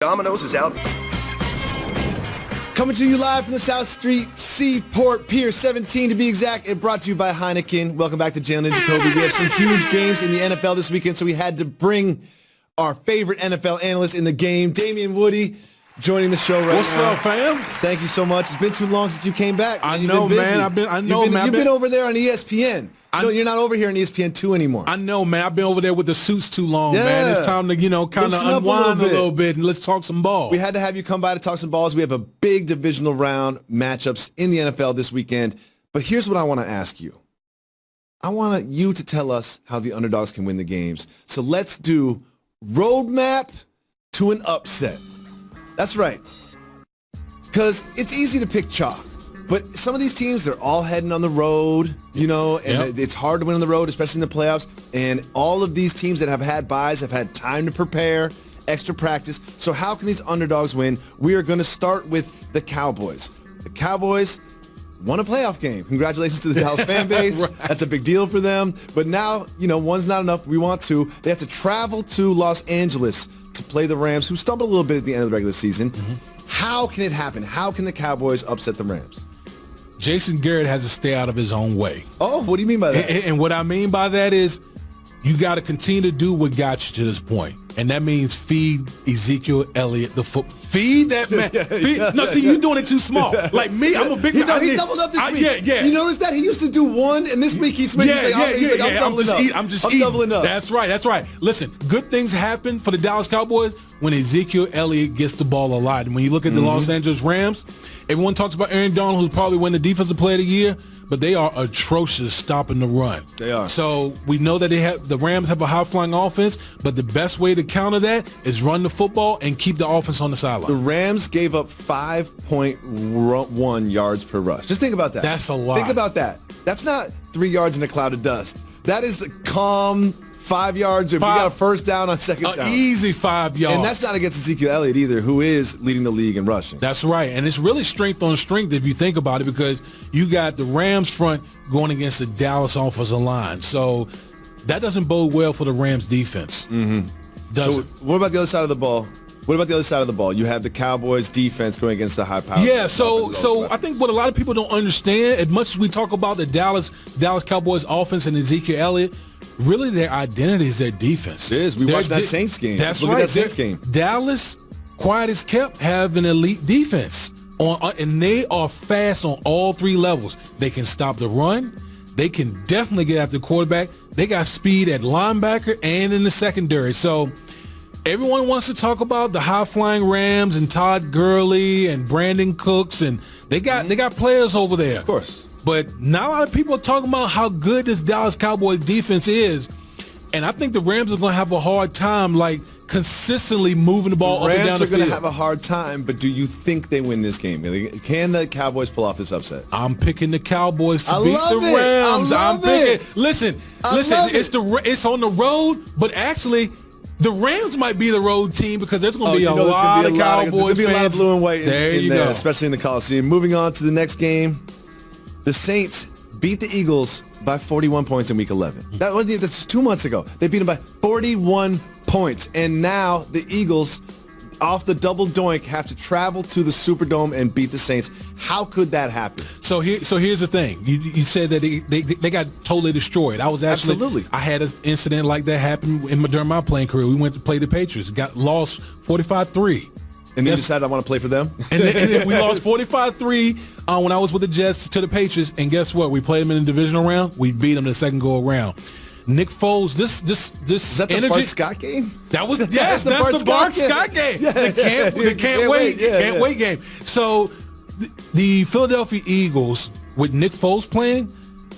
Domino's is out. Coming to you live from the South Street Seaport Pier 17 to be exact, and brought to you by Heineken. Welcome back to Jalen Jacoby. We have some huge games in the NFL this weekend, so we had to bring our favorite NFL analyst in the game, Damian Woody, joining the show right now. What's up, fam? Thank you so much. It's been too long since you came back. I know, man. You've been over there on ESPN. No, you're not over here on ESPN2 anymore. I know, man. I've been over there with the suits too long, man. It's time to, kind of unwind a little bit and let's talk some ball. We had to have you come by to talk some balls. We have a big divisional round matchups in the NFL this weekend. But here's what I want to ask you. I want you to tell us how the underdogs can win the games. So let's do roadmap to an upset. That's right. Because it's easy to pick chalk. But some of these teams, they're all heading on the road, and it's hard to win on the road, especially in the playoffs. And all of these teams that have had buys have had time to prepare, extra practice. So how can these underdogs win? We are going to start with the Cowboys. The Cowboys won a playoff game. Congratulations to the Dallas fan base. Right. That's a big deal for them. But now, one's not enough. We want two. They have to travel to Los Angeles to play the Rams, who stumbled a little bit at the end of the regular season. Mm-hmm. How can it happen? How can the Cowboys upset the Rams? Jason Garrett has to stay out of his own way. Oh, what do you mean by that? And what I mean by that is you got to continue to do what got you to this point. And that means feed Ezekiel Elliott the foot. Feed that man. You're doing it too small. Like me, I'm a big man. He doubled up this week. You notice that? He used to do one, and this week he's I'm doubling up. That's right. Listen, good things happen for the Dallas Cowboys when Ezekiel Elliott gets the ball a lot. And when you look at the Los Angeles Rams, everyone talks about Aaron Donald, who's probably won the Defensive Player of the Year, but they are atrocious stopping the run. They are. So we know that the Rams have a high-flying offense, but the best way to counter that is run the football and keep the offense on the sideline. The Rams gave up 5.1 yards per rush. Just think about that. That's a lot. Think about that. That's not 3 yards in a cloud of dust. That is a calm 5 yards if you got a first down on second down. Easy 5 yards. And that's not against Ezekiel Elliott either, who is leading the league in rushing. That's right. And it's really strength on strength if you think about it, because you got the Rams front going against the Dallas offensive line. So that doesn't bode well for the Rams defense. Mm-hmm. So what about the other side of the ball? You have the Cowboys defense going against the high power. Yeah, so I think what a lot of people don't understand, as much as we talk about the Dallas Cowboys offense and Ezekiel Elliott, really their identity is their defense. It is. We watched that Saints game. That's right. Look at that Saints game. Dallas, quiet as kept, have an elite defense. And they are fast on all three levels. They can stop the run. They can definitely get after the quarterback. They got speed at linebacker and in the secondary. So everyone wants to talk about the high-flying Rams and Todd Gurley and Brandon Cooks, and they got players over there. Of course. But not a lot of people are talking about how good this Dallas Cowboys defense is. And I think the Rams are going to have a hard time, consistently moving the ball up and down the field. Rams are going to have a hard time, but do you think they win this game? Can the Cowboys pull off this upset? I'm picking the Cowboys to beat the Rams. I'm picking. Listen. It's on the road, but actually the Rams might be the road team because there's going to be a lot of Cowboys fans. There's going to be a lot of blue and white in there, go. especially in the Coliseum. Moving on to the next game, the Saints beat the Eagles by 41 points in Week 11. That's 2 months ago. They beat them by 41 points. And now the Eagles, off the double doink, have to travel to the Superdome and beat the Saints. How could that happen? So here's the thing. You said that they got totally destroyed. Absolutely. I had an incident like that happen during my playing career. We went to play the Patriots. Got lost 45-3. And then decided I want to play for them? and then we lost 45-3 when I was with the Jets to the Patriots. And guess what? We played them in the divisional round. We beat them the second go-around. Nick Foles, this is that energy. The Bart Scott game? That was that's the Bart Scott game. Yeah. The can't wait game. So the Philadelphia Eagles with Nick Foles playing,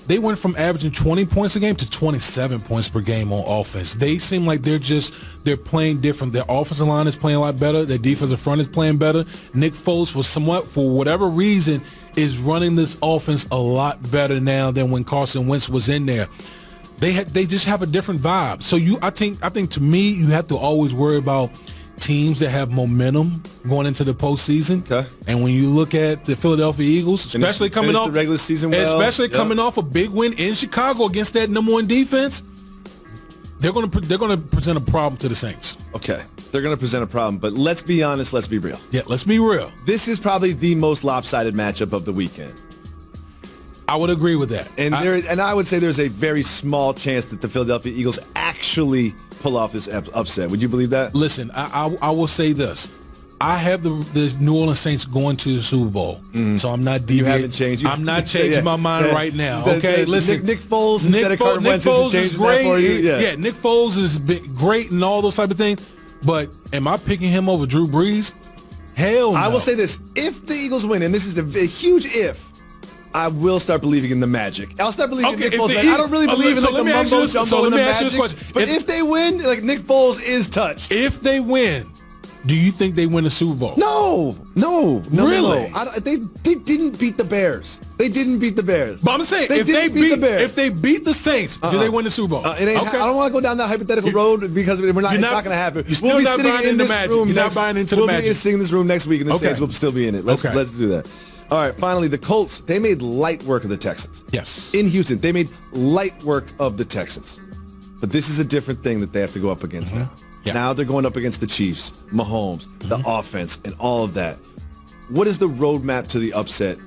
they went from averaging 20 points a game to 27 points per game on offense. They seem like they're playing different. Their offensive line is playing a lot better. Their defensive front is playing better. Nick Foles, for whatever reason, is running this offense a lot better now than when Carson Wentz was in there. They just have a different vibe. So I think to me, you have to always worry about teams that have momentum going into the postseason. Okay. And when you look at the Philadelphia Eagles, especially coming off the regular season, coming off a big win in Chicago against that number one defense, They're going to present a problem to the Saints. Okay. They're going to present a problem, but let's be honest, let's be real. Yeah, let's be real. This is probably the most lopsided matchup of the weekend. I would agree with that. And I would say there's a very small chance that the Philadelphia Eagles actually pull off this upset. Would you believe that? Listen, I will say this. I have the New Orleans Saints going to the Super Bowl, so I'm not deviating. You haven't changed. I'm not changing my mind right now. Okay, listen. Nick Foles instead of Carter Wentz is great. Yeah, Nick Foles is great and all those type of things. But am I picking him over Drew Brees? Hell no. I will say this. If the Eagles win, and this is a huge if, I will start believing in the magic. I'll start believing in Nick Foles. I don't really believe in the mumbo jumbo and the magic. But if they win, like Nick Foles is touched. If they win, do you think they win the Super Bowl? No. Really? No. They didn't beat the Bears. They didn't beat the Bears. But I'm saying if they beat the Saints, do they win the Super Bowl? Okay. I don't want to go down that hypothetical road because it's not going to happen. You're still not buying into the magic. You're not buying into the magic. We'll be sitting in this room next week, and the Saints will still be in it. Let's do that. All right, finally, the Colts, they made light work of the Texans. Yes. In Houston, they made light work of the Texans. But this is a different thing that they have to go up against now. Yeah. Now they're going up against the Chiefs, Mahomes, the offense, and all of that. What is the roadmap to the upset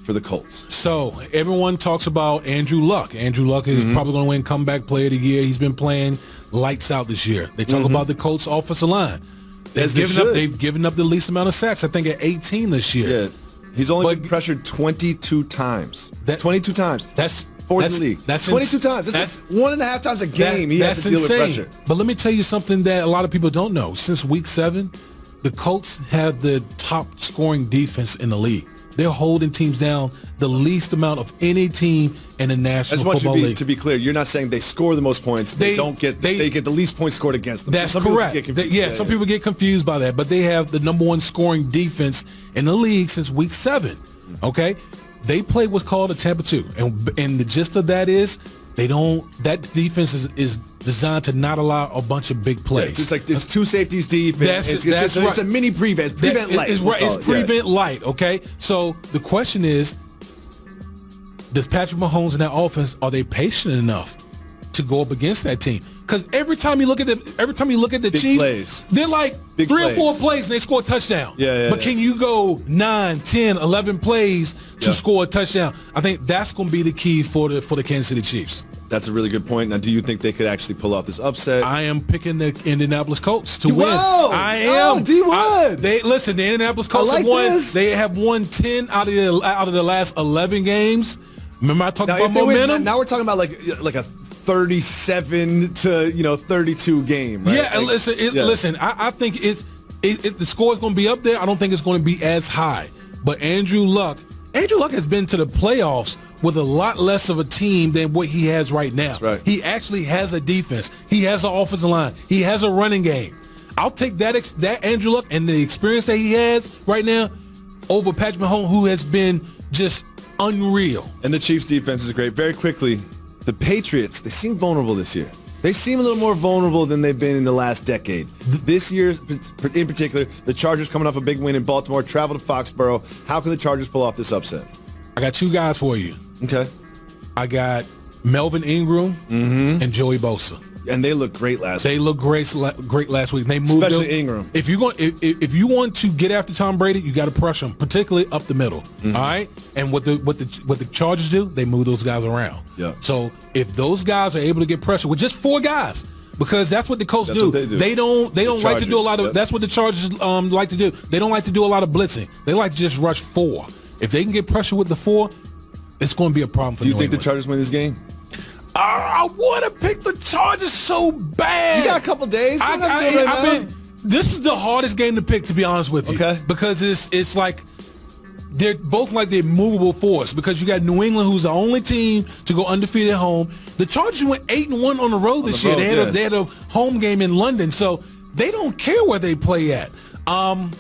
for the Colts? So everyone talks about Andrew Luck. Andrew Luck is probably going to win Comeback Player of the Year. He's been playing lights out this year. They talk about the Colts offensive line. They've given up the least amount of sacks, I think, at 18 this year. Yeah. He's only been pressured 22 times. 22 times. That's fourth in the league. That's 22 times. That's 1.5 times a game he has to deal with pressure. But let me tell you something that a lot of people don't know. Since week 7, the Colts have the top scoring defense in the league. They're holding teams down the least amount of any team in the National Football League. To be clear, you're not saying they score the most points. They get the least points scored against them. That's correct. Some people get confused by that, but they have the number 1 scoring defense in the league since week 7. Okay, they play what's called a Tampa 2, and the gist of that is that defense is designed to not allow a bunch of big plays. It's 2 safeties deep. It's a mini prevent light. It's prevent light. Okay, so the question is, does Patrick Mahomes and that offense, are they patient enough to go up against that team? Because every time you look at the Chiefs, plays. they're like big 3 or 4 plays and they score a touchdown. But can you go 9, 10, 11 plays to score a touchdown? I think that's going to be the key for the Kansas City Chiefs. That's a really good point. Now, do you think they could actually pull off this upset? I am picking the Indianapolis Colts to win. I am. Oh, D-Wood. The Indianapolis Colts have won. They have won 10 out of the last 11 games. Remember I talked about momentum? Now we're talking about like a 37 to 32 game. Right? Yeah, listen. I think the score is going to be up there. I don't think it's going to be as high. But Andrew Luck has been to the playoffs with a lot less of a team than what he has right now. That's right. He actually has a defense. He has an offensive line. He has a running game. I'll take that Andrew Luck and the experience that he has right now over Patrick Mahomes, who has been just unreal. And the Chiefs' defense is great. Very quickly, the Patriots, they seem vulnerable this year. They seem a little more vulnerable than they've been in the last decade. This year, in particular, the Chargers coming off a big win in Baltimore, travel to Foxborough. How can the Chargers pull off this upset? I got 2 guys for you. Okay. I got Melvin Ingram and Joey Bosa. And they looked great last week. They looked great last week. They moved especially Ingram. If you want to get after Tom Brady, you got to pressure him, particularly up the middle. All right. And what the Chargers do, they move those guys around. Yeah. So if those guys are able to get pressure with just 4 guys, because that's what the Colts do. They don't like to do a lot of. That's what the Chargers like to do. They don't like to do a lot of blitzing. They like to just rush 4. If they can get pressure with the 4, it's going to be a problem for New England. Do you think the Chargers win this game? I want to pick the Chargers so bad. You got a couple days. This is the hardest game to pick, to be honest with you. Okay. Because it's like they're both like the immovable force. Because you got New England, who's the only team to go undefeated at home. The Chargers went 8-1 on the road this year. They had a home game in London, so they don't care where they play at. I'm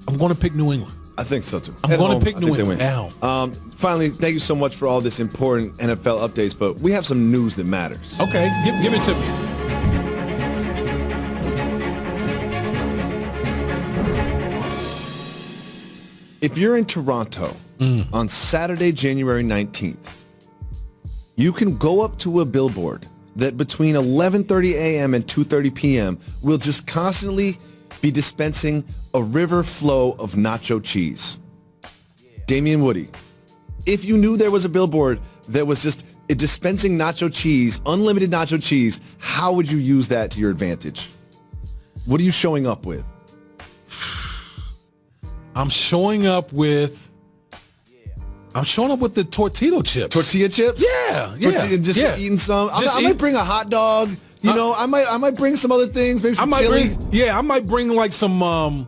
going to pick New England. I think so too. I'm going to pick New England at home. Finally, thank you so much for all this important NFL updates, but we have some news that matters. Okay, give it to me. If you're in Toronto on Saturday, January 19th, you can go up to a billboard that between 11:30 a.m. and 2:30 p.m. we'll just constantly be dispensing a river flow of nacho cheese. Damian Woody, if you knew there was a billboard that was just dispensing nacho cheese, unlimited nacho cheese, how would you use that to your advantage? What are you showing up with? I'm showing up with the tortilla chips. Tortilla chips? Yeah. Eating some. I might bring a hot dog. I might bring some other things. Maybe some chili. I might bring like some.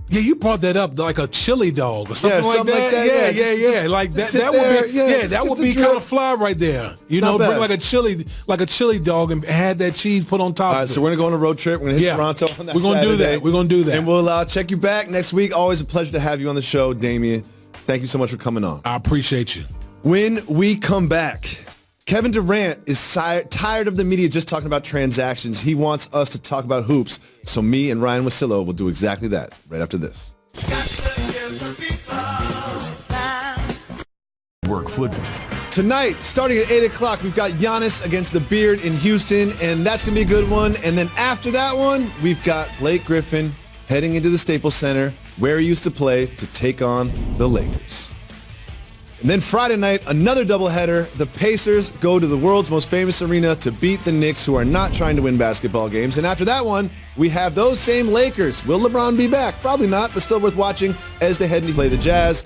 You brought that up, like a chili dog or something like that. Yeah. Like that. That would be. That would be kind of fly right there. Bring like a chili dog and had that cheese put on top. All right, so we're gonna go on a road trip. We're gonna hit Toronto on that We're gonna Saturday. do that. And we'll check you back next week. Always a pleasure to have you on the show, Damian. Thank you so much for coming on. I appreciate you. When we come back, Kevin Durant is tired of the media just talking about transactions. He wants us to talk about hoops. So me and Ryan Wasillo will do exactly that right after this. Work football. Tonight, starting at 8 o'clock, we've got Giannis against the Beard in Houston, and that's going to be a good one. And then after that one, we've got Blake Griffin heading into the Staples Center, where he used to play, to take on the Lakers. And then Friday night, another doubleheader. The Pacers go to the world's most famous arena to beat the Knicks, who are not trying to win basketball games. And after that one, we have those same Lakers. Will LeBron be back? Probably not, but still worth watching as they head to play the Jazz.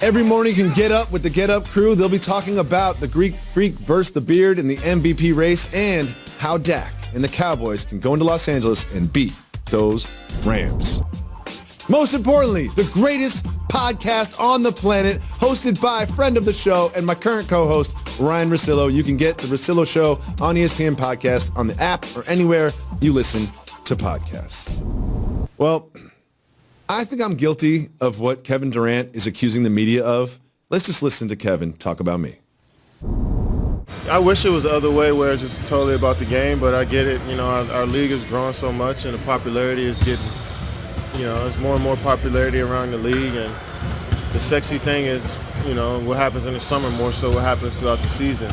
Every morning you can get up with the Get Up crew. They'll be talking about the Greek Freak versus the Beard in the MVP race and how Dak and the Cowboys can go into Los Angeles and beat those Rams. Most importantly, the greatest podcast on the planet, hosted by a friend of the show and my current co-host, Ryan Russillo. You can get the Russillo Show on ESPN Podcast on the app or anywhere you listen to podcasts. Well, I think I'm guilty of what Kevin Durant is accusing the media of. Let's just listen to Kevin talk about me. I wish it was the other way where it's just totally about the game, but I get it. Our league has grown so much and the popularity is getting, there's more and more popularity around the league, and the sexy thing is, what happens in the summer more so what happens throughout the season.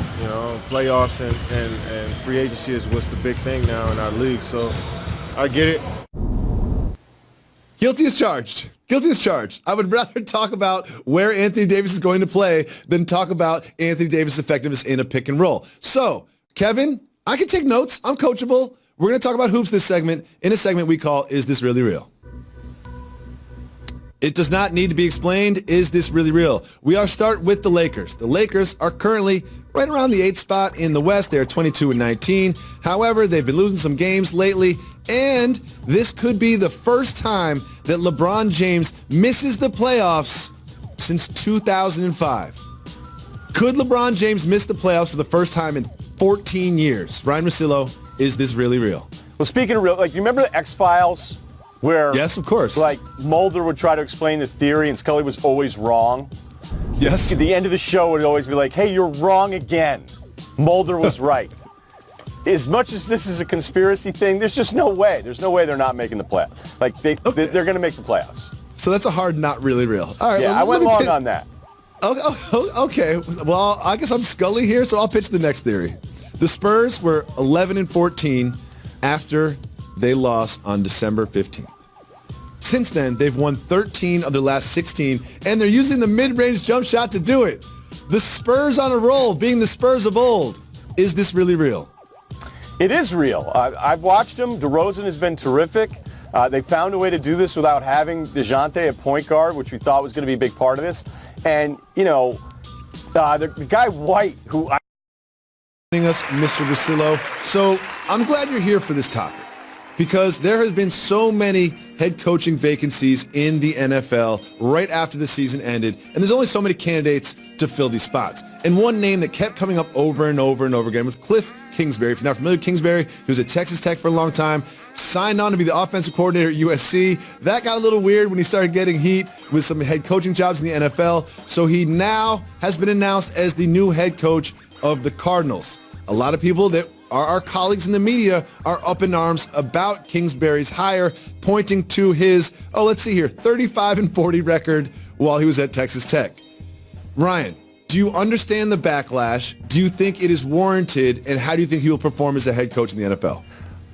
Playoffs and free agency is what's the big thing now in our league, so I get it. Guilty as charged. Guilty as charged. I would rather talk about where Anthony Davis is going to play than talk about Anthony Davis' effectiveness in a pick and roll. So, Kevin, I can take notes. I'm coachable. We're going to talk about hoops this segment in a segment we call Is This Really Real? It does not need to be explained. Is this really real? We start with the Lakers. The Lakers are currently right around the 8th spot in the West. They are 22-19. However, they've been losing some games lately, and this could be the first time that LeBron James misses the playoffs since 2005. Could LeBron James miss the playoffs for the first time in 14 years? Ryan Russillo, is this really real? Well, speaking of real, you remember the X-Files? Where, yes, of course. Mulder would try to explain the theory and Scully was always wrong. Yes. At the end of the show, it would always be like, hey, you're wrong again. Mulder was right. As much as this is a conspiracy thing, there's just no way. There's no way they're not making the playoffs. They're going to make the playoffs. So that's a hard not really real. All right. Yeah, I went long on that. Okay. Well, I guess I'm Scully here, so I'll pitch the next theory. The Spurs were 11-14 after they lost on December 15th. Since then, they've won 13 of their last 16, and they're using the mid-range jump shot to do it. The Spurs on a roll, being the Spurs of old. Is this really real? It is real. I've watched them. DeRozan has been terrific. They found a way to do this without having DeJounte at point guard, which we thought was going to be a big part of this. And, the guy White, who us, Mr. Russillo. So I'm glad you're here for this topic, because there has been so many head coaching vacancies in the NFL right after the season ended, and there's only so many candidates to fill these spots. And one name that kept coming up over and over and over again was Cliff Kingsbury. If you're not familiar with Kingsbury, he was at Texas Tech for a long time, signed on to be the offensive coordinator at USC. That got a little weird when he started getting heat with some head coaching jobs in the NFL. So he now has been announced as the new head coach of the Cardinals. A lot of people that our colleagues in the media are up in arms about Kingsbury's hire, pointing to his, 35-40 record while he was at Texas Tech. Ryan, Do you understand the backlash? Do you think it is warranted? And how do you think he will perform as a head coach in the NFL?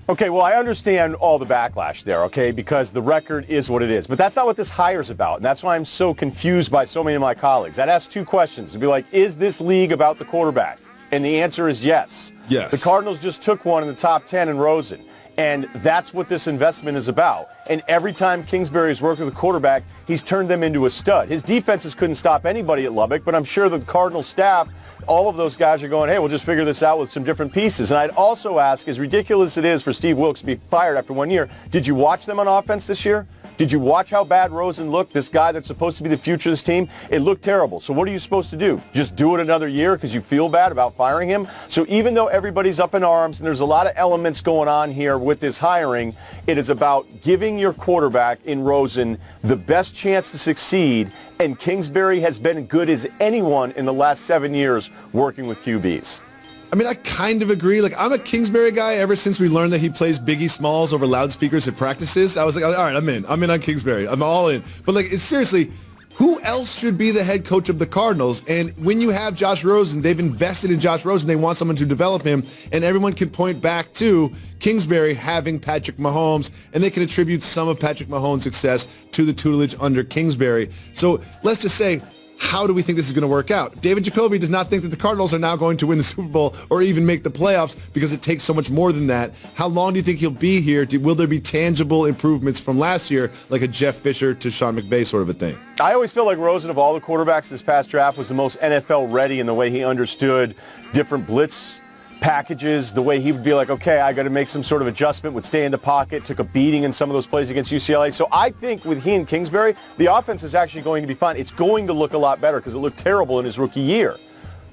Okay, well, I understand all the backlash there, okay, because the record is what it is. But that's not what this hire is about, and that's why I'm so confused by so many of my colleagues. I'd ask 2 questions to be like, is this league about the quarterback? And the answer is yes. Yes. The Cardinals just took one in the top 10 in Rosen, and that's what this investment is about. And every time Kingsbury's worked with a quarterback, he's turned them into a stud. His defenses couldn't stop anybody at Lubbock, but I'm sure the Cardinal staff, all of those guys are going, hey, we'll just figure this out with some different pieces. And I'd also ask, as ridiculous it is for Steve Wilkes to be fired after 1 year, did you watch them on offense this year? Did you watch how bad Rosen looked, this guy that's supposed to be the future of this team? It looked terrible. So what are you supposed to do? Just do it another year because you feel bad about firing him? So even though everybody's up in arms and there's a lot of elements going on here with this hiring, it is about giving your quarterback in Rosen the best chance to succeed, and Kingsbury has been good as anyone in the last 7 years working with QBs. I mean, I kind of agree. Like, I'm a Kingsbury guy ever since we learned that he plays Biggie Smalls over loudspeakers at practices. I was like, all right, I'm in. I'm in on Kingsbury. I'm all in. But, like, it's seriously, who else should be the head coach of the Cardinals? And when you have Josh Rosen, they've invested in Josh Rosen. They want someone to develop him. And everyone can point back to Kingsbury having Patrick Mahomes, and they can attribute some of Patrick Mahomes' success to the tutelage under Kingsbury. So let's just say, how do we think this is going to work out? David Jacoby does not think that the Cardinals are now going to win the Super Bowl or even make the playoffs because it takes so much more than that. How long do you think he'll be here? Will there be tangible improvements from last year, like a Jeff Fisher to Sean McVay sort of a thing? I always feel like Rosen, of all the quarterbacks this past draft, was the most NFL ready in the way he understood different blitz packages, the way he would be like, okay, I got to make some sort of adjustment, would stay in the pocket, took a beating in some of those plays against UCLA. So I think with he and Kingsbury, the offense is actually going to be fine. It's going to look a lot better because it looked terrible in his rookie year.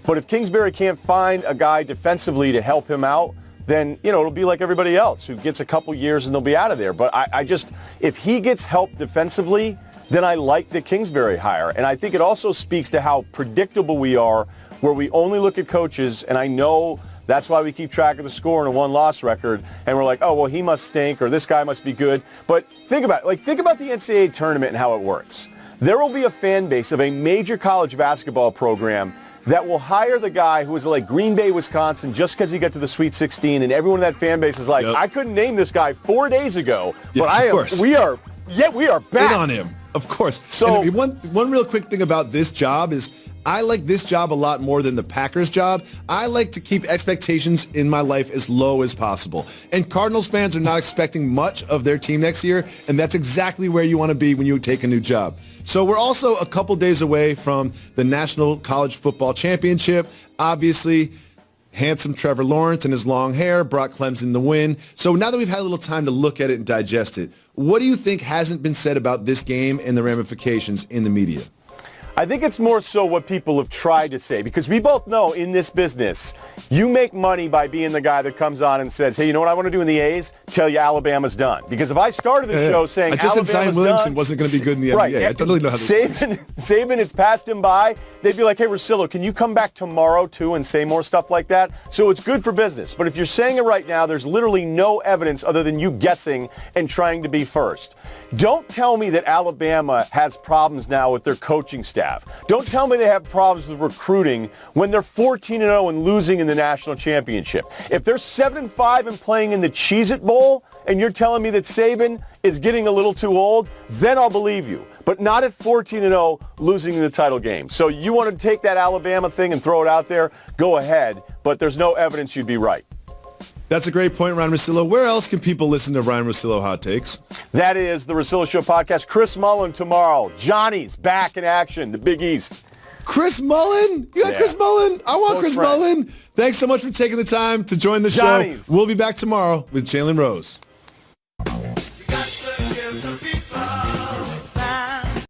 But if Kingsbury can't find a guy defensively to help him out, then, it'll be like everybody else who gets a couple years and they'll be out of there. But I just, if he gets help defensively, then I like the Kingsbury hire. And I think it also speaks to how predictable we are, where we only look at coaches, and I know that's why we keep track of the score in a one-loss record, and we're like, oh, well, he must stink, or this guy must be good. But think about it. Think about the NCAA tournament and how it works. There will be a fan base of a major college basketball program that will hire the guy who was like Green Bay, Wisconsin, just because he got to the Sweet 16, and everyone in that fan base is like, I couldn't name this guy 4 days ago, but we are back. In on him. Of course. So and one real quick thing about this job is I like this job a lot more than the Packers job. I like to keep expectations in my life as low as possible. And Cardinals fans are not expecting much of their team next year, and that's exactly where you want to be when you take a new job. So we're also a couple days away from the National College Football Championship. Obviously, handsome Trevor Lawrence and his long hair brought Clemson the win. So now that we've had a little time to look at it and digest it, what do you think hasn't been said about this game and the ramifications in the media? I think it's more so what people have tried to say, because we both know in this business, you make money by being the guy that comes on and says, hey, you know what I want to do in the A's? Tell you Alabama's done. Because if I started the show saying I just said Zion Williamson done, wasn't going to be good in the NBA. Right, I totally know how this Saban, it's passed him by. They'd be like, hey, Russillo, can you come back tomorrow too and say more stuff like that? So it's good for business. But if you're saying it right now, there's literally no evidence other than you guessing and trying to be first. Don't tell me that Alabama has problems now with their coaching staff. Don't tell me they have problems with recruiting when they're 14-0 and losing in the national championship. If they're 7-5 and playing in the Cheez-It Bowl, and you're telling me that Saban is getting a little too old, then I'll believe you. But not at 14-0 losing in the title game. So you want to take that Alabama thing and throw it out there, go ahead. But there's no evidence you'd be right. That's a great point, Ryan Russillo. Where else can people listen to Ryan Russillo Hot Takes? That is the Russillo Show podcast. Chris Mullen tomorrow. Johnny's back in action, the Big East. Chris Mullen? You got Chris Mullen? I want Chris Mullen. Thanks so much for taking the time to join the show. We'll be back tomorrow with Jalen Rose.